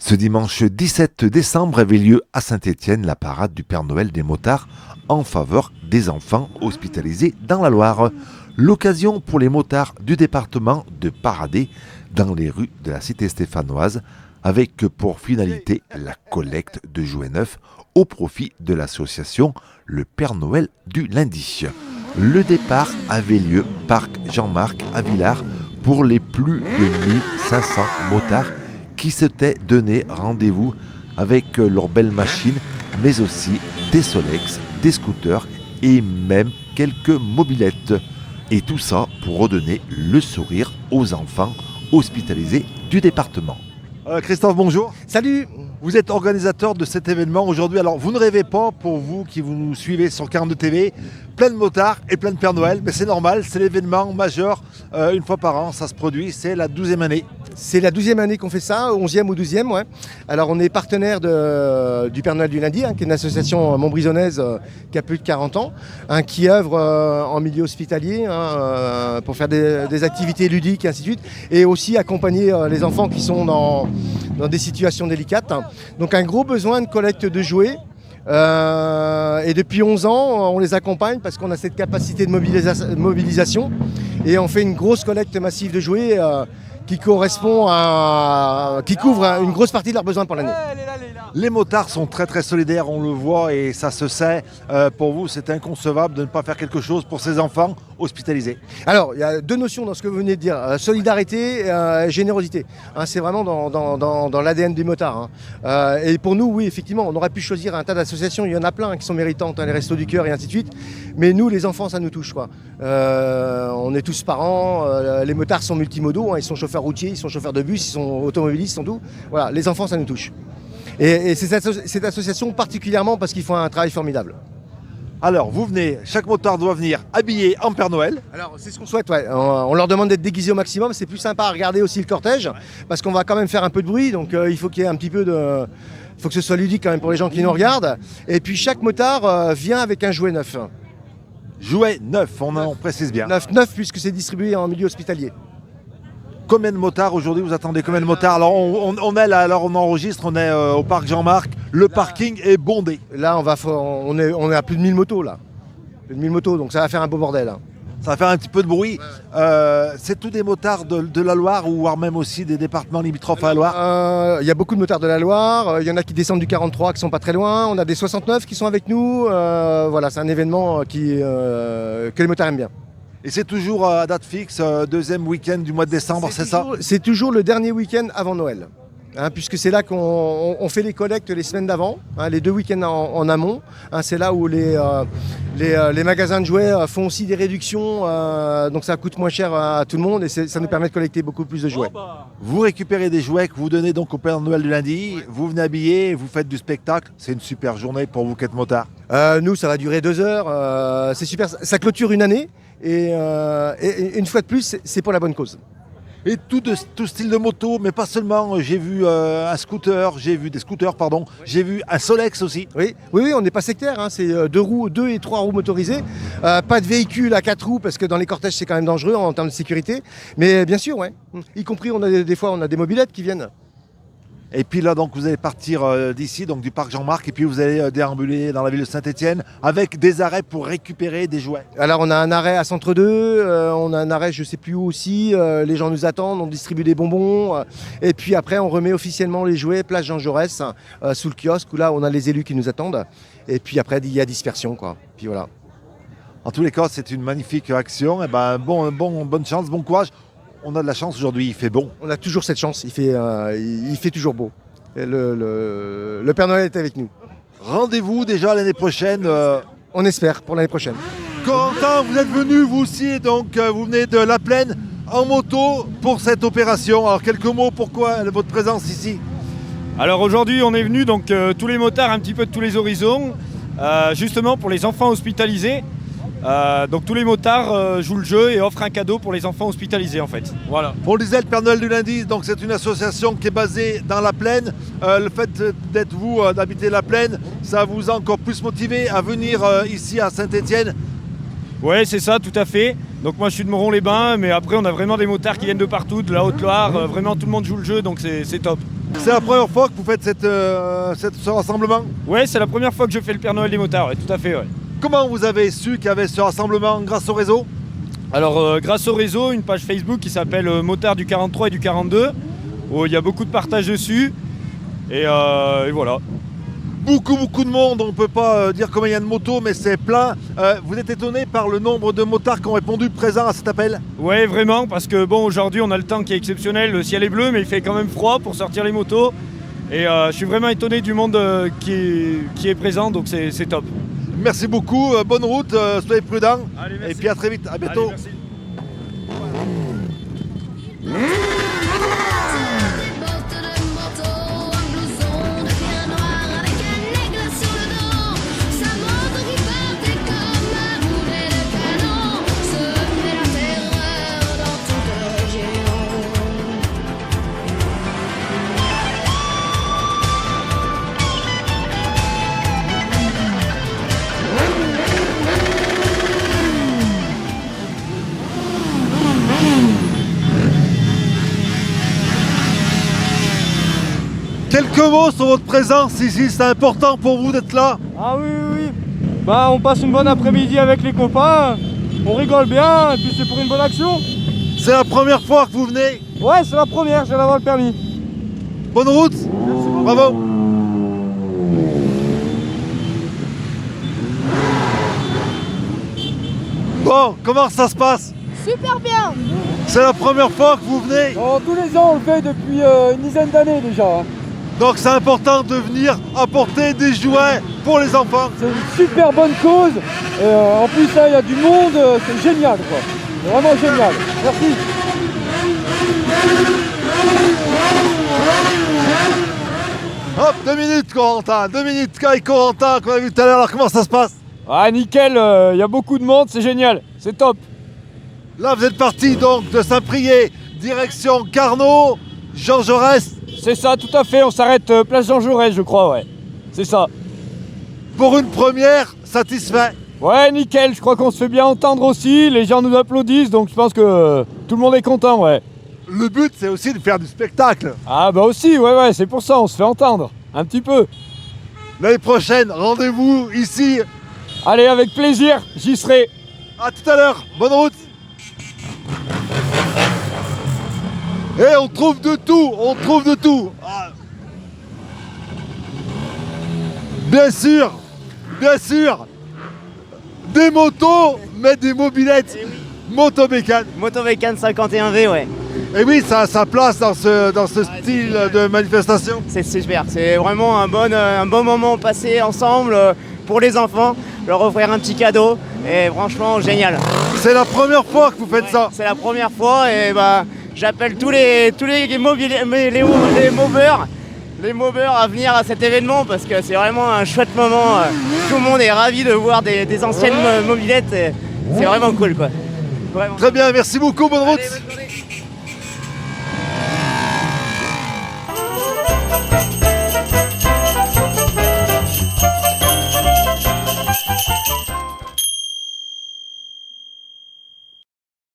Ce dimanche 17 décembre avait lieu à Saint-Étienne la parade du Père Noël des motards en faveur des enfants hospitalisés dans la Loire. L'occasion pour les motards du département de parader dans les rues de la cité stéphanoise avec pour finalité la collecte de jouets neufs au profit de l'association Le Père Noël du Lundi. Le départ avait lieu parc Jean-Marc à Villars pour les plus de 1500 motards qui s'étaient donné rendez-vous avec leurs belles machines, mais aussi des Solex, des scooters et même quelques mobylettes. Et tout ça pour redonner le sourire aux enfants hospitalisés du département. Christophe, bonjour. Salut. Vous êtes organisateur de cet événement aujourd'hui. Alors, vous ne rêvez pas, pour vous qui vous nous suivez sur 42 TV, plein de motards et plein de Père Noël, mais c'est normal, c'est l'événement majeur, une fois par an, ça se produit, c'est la 12e année. C'est la 12e année qu'on fait ça, 11e ou 12e, ouais. Alors, on est partenaire du Père Noël du Lundi, qui est une association montbrisonnaise qui a plus de 40 ans, qui œuvre en milieu hospitalier pour faire des activités ludiques et ainsi de suite, et aussi accompagner les enfants qui sont dans des situations délicates. Donc un gros besoin de collecte de jouets. Et depuis 11 ans, on les accompagne parce qu'on a cette capacité de mobilisation. Et on fait une grosse collecte massive de jouets qui couvre une grosse partie de leurs besoins pour l'année. Les motards sont très très solidaires, on le voit et ça se sait. Pour vous, c'est inconcevable de ne pas faire quelque chose pour ces enfants hospitalisés. Alors, il y a deux notions dans ce que vous venez de dire, solidarité et générosité. C'est vraiment dans l'ADN du motard. Et pour nous, oui, effectivement, on aurait pu choisir un tas d'associations, il y en a plein qui sont méritantes, les Restos du Cœur et ainsi de suite. Mais nous, les enfants, ça nous touche, quoi. On est tous parents, les motards sont multimodaux, ils sont chauffeurs routiers, ils sont chauffeurs de bus, ils sont automobilistes, ils sont tout. Voilà, les enfants, ça nous touche. Et cette association particulièrement parce qu'ils font un travail formidable. Alors, vous venez, chaque motard doit venir habillé en Père Noël. Alors, c'est ce qu'on souhaite, ouais. On leur demande d'être déguisés au maximum. C'est plus sympa à regarder aussi le cortège, parce qu'on va quand même faire un peu de bruit. Donc, il faut qu'il y ait un petit peu de... Il faut que ce soit ludique quand même pour les gens qui nous regardent. Et puis, chaque motard vient avec un jouet neuf. Jouet neuf, on précise bien. Neuf, puisque c'est distribué en milieu hospitalier. Combien de motards aujourd'hui? Vous attendez combien de motards? Alors on enregistre, on est au parc Jean-Marc, le parking est bondé. Là on est à plus de 1000 motos là. Plus de 1000 motos, donc ça va faire un beau bordel. Ça va faire un petit peu de bruit. C'est tous des motards de la Loire ou voire même aussi des départements limitrophes à la Loire? Il y a beaucoup de motards de la Loire, il y en a qui descendent du 43 qui sont pas très loin, on a des 69 qui sont avec nous. Voilà, c'est un événement que les motards aiment bien. Et c'est toujours à date fixe, deuxième week-end du mois de décembre, c'est ça? C'est toujours le dernier week-end avant Noël, puisque c'est là qu'on fait les collectes les semaines d'avant, les 2 week-ends en amont. C'est là où les magasins de jouets font aussi des réductions, donc ça coûte moins cher à tout le monde et ça nous permet de collecter beaucoup plus de jouets. Vous récupérez des jouets que vous donnez donc au Père Noël du Lundi, vous venez habiller, vous faites du spectacle, c'est une super journée pour vous qui êtes motards. Nous, ça va durer 2 heures, c'est super, ça clôture une année. Et une fois de plus, c'est pour la bonne cause. Et tout style de moto, mais pas seulement. J'ai vu des scooters, j'ai vu un Solex aussi. Oui, on n'est pas sectaire, c'est 2 et 3 roues motorisées. Pas de véhicule à 4 roues, parce que dans les cortèges, c'est quand même dangereux en termes de sécurité. Mais bien sûr, ouais. Y compris, des fois, on a des mobylettes qui viennent. Et puis là, donc, vous allez partir d'ici, donc du parc Jean-Marc, et puis vous allez déambuler dans la ville de Saint-Étienne avec des arrêts pour récupérer des jouets. Alors, on a un arrêt à Centre 2, on a un arrêt je ne sais plus où aussi, les gens nous attendent, on distribue des bonbons, et puis après, on remet officiellement les jouets place Jean Jaurès, sous le kiosque, où là, on a les élus qui nous attendent, et puis après, il y a dispersion, quoi. Puis voilà. En tous les cas, c'est une magnifique action, et bonne chance, bon courage. On a de la chance aujourd'hui, il fait bon. On a toujours cette chance, il fait toujours beau. Et le Père Noël est avec nous. Rendez-vous déjà l'année prochaine. On espère pour l'année prochaine. Quentin, vous êtes venu vous aussi, donc vous venez de La Plaine en moto pour cette opération. Alors quelques mots, pourquoi votre présence ici? Alors aujourd'hui on est venu donc tous les motards un petit peu de tous les horizons, justement pour les enfants hospitalisés. Donc tous les motards jouent le jeu et offrent un cadeau pour les enfants hospitalisés en fait. Voilà. On le disait, le Père Noël du Lundi, donc c'est une association qui est basée dans la Plaine. Le fait d'être d'habiter la Plaine, ça vous a encore plus motivé à venir ici à Saint-Étienne? Ouais, c'est ça, tout à fait. Donc moi je suis de Moron-les-Bains, mais après on a vraiment des motards qui viennent de partout, de la Haute-Loire. Vraiment tout le monde joue le jeu, donc c'est top. C'est la première fois que vous faites ce rassemblement? Ouais, c'est la première fois que je fais le Père Noël des motards, ouais, tout à fait. Ouais. Comment vous avez su qu'il y avait ce rassemblement grâce au réseau? Alors grâce au réseau, une page Facebook qui s'appelle Motards du 43 et du 42, où il y a beaucoup de partages dessus, et voilà. Beaucoup de monde, on ne peut pas dire combien il y a de motos, mais c'est plein. Vous êtes étonné par le nombre de motards qui ont répondu présents à cet appel? Ouais, vraiment, parce que bon, aujourd'hui on a le temps qui est exceptionnel, le ciel est bleu, mais il fait quand même froid pour sortir les motos, et je suis vraiment étonné du monde qui est présent, donc c'est top. Merci beaucoup, bonne route, soyez prudents, Allez, merci. et puis à très vite, à bientôt. Allez, merci. Bottes de moto, un blouson de cuir noir avec un aigle sur le dos. Sa moto qui partait comme un boulet de canon semait la terreur dans toute la région. Quelques mots sur votre présence ici, c'est important pour vous d'être là? Ah oui, oui, oui. Bah, on passe une bonne après-midi avec les copains, on rigole bien, et puis c'est pour une bonne action. C'est la première fois que vous venez? Ouais, c'est la première, je viens d'avoir le permis. Bonne route, bravo. Bon, comment ça se passe? Super bien. C'est la première fois que vous venez? Oh, tous les ans, on le fait depuis une dizaine d'années déjà. Hein. Donc c'est important de venir apporter des jouets pour les enfants. C'est une super bonne cause. Et, en plus, là, il y a du monde, c'est génial, quoi. C'est vraiment génial. Merci. Hop, 2 minutes Corentin, 2 minutes Kai Corentin qu'on a vu tout à l'heure, alors comment ça se passe? Ah nickel, il y a beaucoup de monde, c'est génial, c'est top. Là vous êtes parti donc de Saint-Priest, direction Carnot, Jean Jaurès. C'est ça, tout à fait, on s'arrête place Jean Jaurès, je crois, ouais. C'est ça. Pour une première, satisfait? Ouais, nickel, je crois qu'on se fait bien entendre aussi, les gens nous applaudissent, donc je pense que tout le monde est content, ouais. Le but c'est aussi de faire du spectacle. Ah bah aussi, ouais, c'est pour ça, on se fait entendre, un petit peu. L'année prochaine, rendez-vous ici. Allez, avec plaisir, j'y serai. À tout à l'heure, bonne route. Et on trouve de tout, on trouve de tout. Ah. Bien sûr, des motos, mais des mobilettes. Motobécane. Motobécane 51V, ouais. Et oui, ça a sa place dans ce style de manifestation. C'est super, c'est vraiment un bon moment passé ensemble pour les enfants, leur offrir un petit cadeau et franchement génial. C'est la première fois que vous faites ça. C'est la première fois et bah j'appelle tous les mobeurs à venir à cet événement parce que c'est vraiment un chouette moment. Tout le monde est ravi de voir des anciennes mobilettes. C'est vraiment cool quoi. Vraiment. Très bien, merci beaucoup, bonne route. Allez, bonne journée.